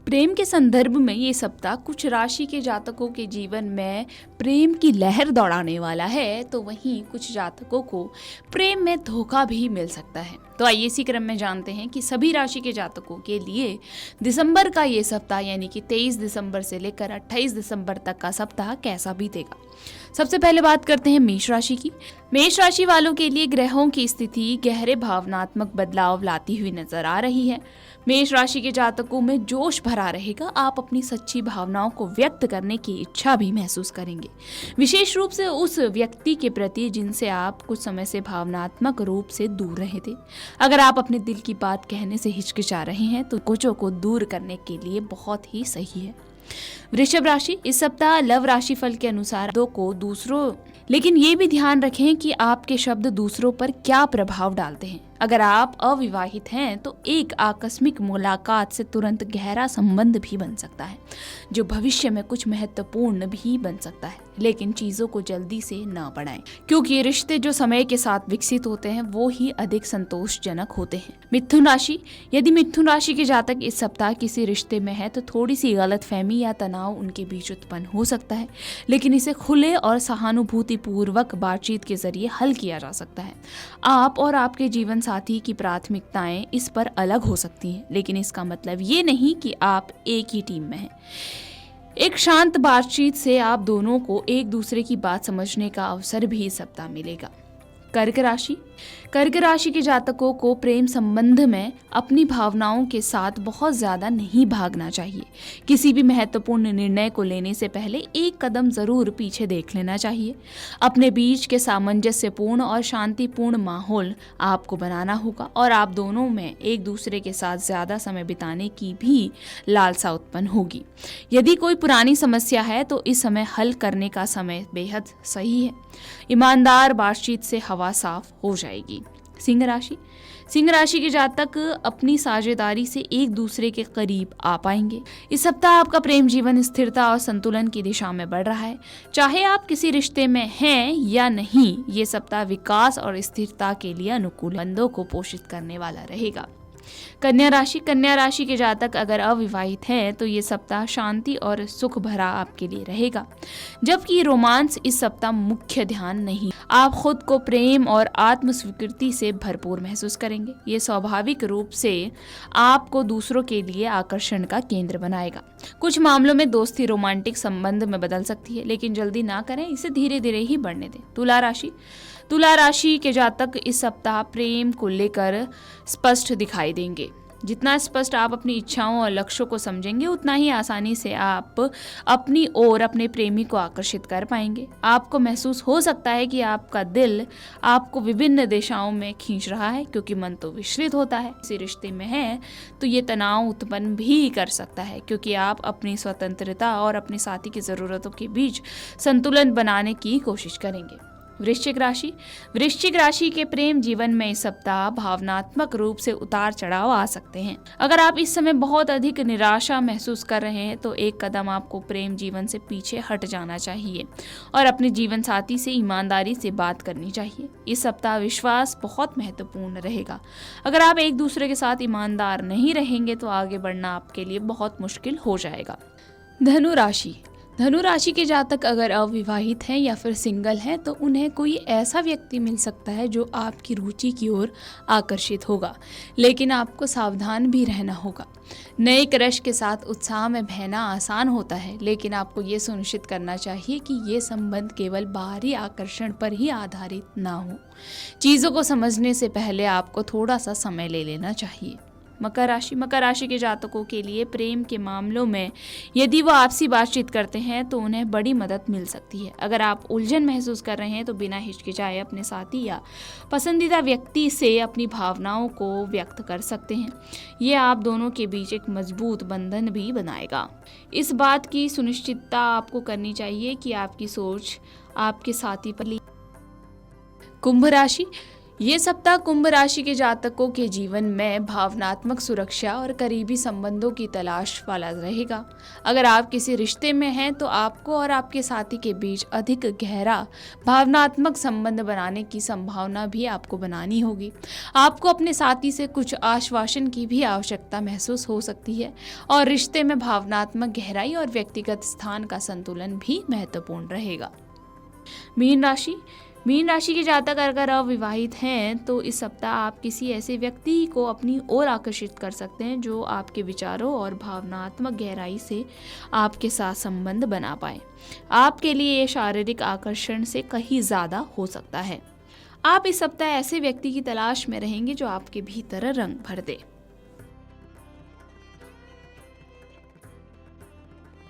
प्रेम के संदर्भ में ये सप्ताह कुछ राशि के जातकों के जीवन में प्रेम की लहर दौड़ाने वाला है, तो वहीं कुछ जातकों को प्रेम में धोखा भी मिल सकता है। तो आइए इसी क्रम में जानते हैं कि सभी राशि के जातकों के लिए दिसंबर का ये सप्ताह यानी कि 23 दिसंबर से लेकर 28 दिसंबर तक का सप्ताह कैसा बीतेगा। सबसे पहले बात करते हैं मेष राशि की। मेष राशि वालों के लिए ग्रहों की स्थिति गहरे भावनात्मक बदलाव लाती हुई नजर आ रही है। मेष राशि के जातकों में जोश भरा रहेगा। आप अपनी सच्ची भावनाओं को व्यक्त करने की इच्छा भी महसूस करेंगे, विशेष रूप से उस व्यक्ति के प्रति जिनसे आप कुछ समय से भावनात्मक रूप से दूर रहे थे। अगर आप अपने दिल की बात कहने से हिचकिचा रहे हैं तो कुछों को दूर करने के लिए बहुत ही सही है। वृषभ राशि, इस सप्ताह लव राशि फल के अनुसार दो को दूसरों, लेकिन ये भी ध्यान रखें कि आपके शब्द दूसरों पर क्या प्रभाव डालते हैं। अगर आप अविवाहित हैं तो एक आकस्मिक मुलाकात से तुरंत गहरा संबंध भी बन सकता है, जो भविष्य में कुछ महत्वपूर्ण भी बन सकता है। लेकिन चीजों को जल्दी से न बढ़ाएं, क्योंकि ये रिश्ते जो समय के साथ विकसित होते हैं वो ही अधिक संतोषजनक होते हैं। मिथुन राशि, यदि मिथुन राशि के जातक इस सप्ताह किसी रिश्ते में है तो थोड़ी सी गलतफहमी या तनाव उनके बीच उत्पन्न हो सकता है, लेकिन इसे खुले और सहानुभूति पूर्वक बातचीत के जरिए हल किया जा सकता है। आप और आपके जीवन साथी की प्राथमिकताएं इस पर अलग हो सकती हैं, लेकिन इसका मतलब ये नहीं कि आप एक ही टीम में हैं। एक शांत बातचीत से आप दोनों को एक दूसरे की बात समझने का अवसर भी इस सप्ताह मिलेगा। कर्क राशि, कर्क राशि के जातकों को प्रेम संबंध में अपनी भावनाओं के साथ बहुत ज्यादा नहीं भागना चाहिए। किसी भी महत्वपूर्ण निर्णय को लेने से पहले एक कदम जरूर पीछे देख लेना चाहिए। अपने बीच के सामंजस्यपूर्ण और शांतिपूर्ण माहौल आपको बनाना होगा और आप दोनों में एक दूसरे के साथ ज्यादा समय बिताने की भी लालसा उत्पन्न होगी। यदि कोई पुरानी समस्या है तो इस समय हल करने का समय बेहद सही है। ईमानदार बातचीत से हवा साफ हो जाएगी। सिंह राशि, सिंह राशि के जातक अपनी साझेदारी से एक दूसरे के करीब आ पाएंगे। इस सप्ताह आपका प्रेम जीवन स्थिरता और संतुलन की दिशा में बढ़ रहा है। चाहे आप किसी रिश्ते में हैं या नहीं, ये सप्ताह विकास और स्थिरता के लिए अनुकूल बंधों को पोषित करने वाला रहेगा। कन्या राशि, कन्या राशि के जातक अगर अविवाहित हैं तो ये सप्ताह शांति और सुख भरा आपके लिए रहेगा, जबकि रोमांस इस सप्ताह मुख्य ध्यान नहीं। आप खुद को प्रेम और आत्म स्वीकृति से भरपूर महसूस करेंगे। ये स्वाभाविक रूप से आपको दूसरों के लिए आकर्षण का केंद्र बनाएगा। कुछ मामलों में दोस्ती रोमांटिक संबंध में बदल सकती है, लेकिन जल्दी ना करें, इसे धीरे धीरे ही बढ़ने दें। तुला राशि, तुला राशि के जातक इस सप्ताह प्रेम को लेकर स्पष्ट दिखाई देंगे। जितना स्पष्ट आप अपनी इच्छाओं और लक्ष्यों को समझेंगे, उतना ही आसानी से आप अपनी ओर अपने प्रेमी को आकर्षित कर पाएंगे। आपको महसूस हो सकता है कि आपका दिल आपको विभिन्न दिशाओं में खींच रहा है, क्योंकि मन तो विचलित होता है। किसी रिश्ते में है तो ये तनाव उत्पन्न भी कर सकता है, क्योंकि आप अपनी स्वतंत्रता और अपने साथी की ज़रूरतों के बीच संतुलन बनाने की कोशिश करेंगे। वृश्चिक राशि, वृश्चिक राशि के प्रेम जीवन में इस सप्ताह भावनात्मक रूप से उतार चढ़ाव आ सकते हैं। अगर आप इस समय बहुत अधिक निराशा महसूस कर रहे हैं तो एक कदम आपको प्रेम जीवन से पीछे हट जाना चाहिए और अपने जीवन साथी से ईमानदारी से बात करनी चाहिए। इस सप्ताह विश्वास बहुत महत्वपूर्ण रहेगा। अगर आप एक दूसरे के साथ ईमानदार नहीं रहेंगे तो आगे बढ़ना आपके लिए बहुत मुश्किल हो जाएगा। धनु राशि, धनु राशि के जातक अगर अविवाहित हैं या फिर सिंगल हैं तो उन्हें कोई ऐसा व्यक्ति मिल सकता है जो आपकी रुचि की ओर आकर्षित होगा, लेकिन आपको सावधान भी रहना होगा। नए क्रश के साथ उत्साह में बहना आसान होता है, लेकिन आपको ये सुनिश्चित करना चाहिए कि ये संबंध केवल बाहरी आकर्षण पर ही आधारित ना हो। चीज़ों को समझने से पहले आपको थोड़ा सा समय ले लेना चाहिए। मकर राशि, मकर राशि के जातकों के लिए प्रेम के मामलों में यदि वो आपसी बातचीत करते हैं तो उन्हें बड़ी मदद मिल सकती है। अगर आप उलझन महसूस कर रहे हैं तो बिना हिचकिचाए अपने साथी या पसंदीदा व्यक्ति से अपनी भावनाओं को व्यक्त कर सकते हैं। ये आप दोनों के बीच एक मजबूत बंधन भी बनाएगा। इस बात की सुनिश्चितता आपको करनी चाहिए कि आपकी सोच आपके साथी पर। कुंभ राशि, ये सप्ताह कुंभ राशि के जातकों के जीवन में भावनात्मक सुरक्षा और करीबी संबंधों की तलाश वाला रहेगा। अगर आप किसी रिश्ते में हैं तो आपको और आपके साथी के बीच अधिक गहरा भावनात्मक संबंध बनाने की संभावना भी आपको बनानी होगी। आपको अपने साथी से कुछ आश्वासन की भी आवश्यकता महसूस हो सकती है और रिश्ते में भावनात्मक गहराई और व्यक्तिगत स्थान का संतुलन भी महत्वपूर्ण रहेगा। मीन राशि के जातक अगर अविवाहित हैं तो इस सप्ताह आप किसी ऐसे व्यक्ति को अपनी ओर आकर्षित कर सकते हैं जो आपके विचारों और भावनात्मक गहराई से आपके साथ संबंध बना पाए। आपके लिए ये शारीरिक आकर्षण से कहीं ज़्यादा हो सकता है। आप इस सप्ताह ऐसे व्यक्ति की तलाश में रहेंगे जो आपके भीतर रंग भर दे।